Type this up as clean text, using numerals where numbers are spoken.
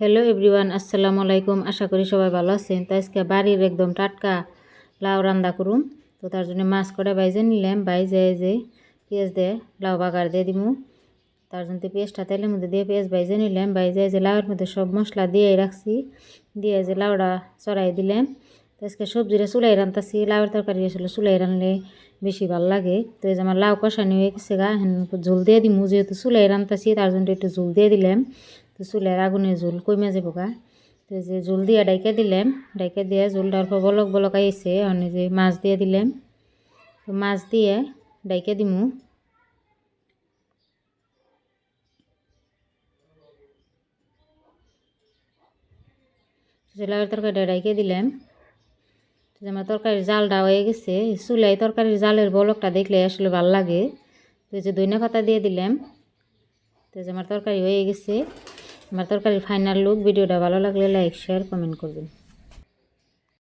Hello everyone, আসসালামু আলাইকুম। আশা করি সবাই ভালো আছেন। তো আজকে বাড়ির একদম টাটকা লাউ রান্না করুম। তো তার জন্য মাছ কটা বাইজে নিলাম। বাইজে যে পেঁয়াজ দিয়ে লাউ বাগার দিয়ে দিমু। তার জন্য পেঁয়াজটা তেলের মধ্যে দিয়ে পেঁয়াজ বাইজে নিলাম। বাইজে যে লাউর মধ্যে সব মশলা দিয়ে রাখছি, দিয়ে যে লাউটা চড়াই দিলাম। তো আজকে সবজিটা চুলাই রান্তাছি। লাউয়ের তরকারি আসলে চুলাই রানলে বেশি ভালো লাগে। তো এই যে আমার লাউ কষানি হয়ে গেছে গা, ঝোল দিয়ে দিমু। যেহেতু চুলাই রান্তাছি তার জন্য একটু ঝোল দিয়ে দিলাম। তো চুলের আগুনে ঝোল কমে যাবো গা। তো যে ঝোল দিয়ে ডাইকে দিলাম, ডাইকে দিয়ে ঝোলটার পর বলক বলক আইসে অনেক যে মাছ দিয়ে দিলাম। তো মাছ দিয়ে ডাইকে দিমু। লাউয়ের তরকারিটা ডাইকে দিলাম। আমার তরকারির জালটা হয়ে গেছে। চুলাই তরকারির জালের বলকটা দেখলে আসলে ভালো লাগে। তো যে ধনিয়া পাতা দিয়ে দিলাম। তো যে আমার তরকারি হয়ে গেছে। আমার তরকারির ফাইনাল লুক। ভিডিওটা ভালো লাগলে লাইক শেয়ার কমেন্ট করবেন।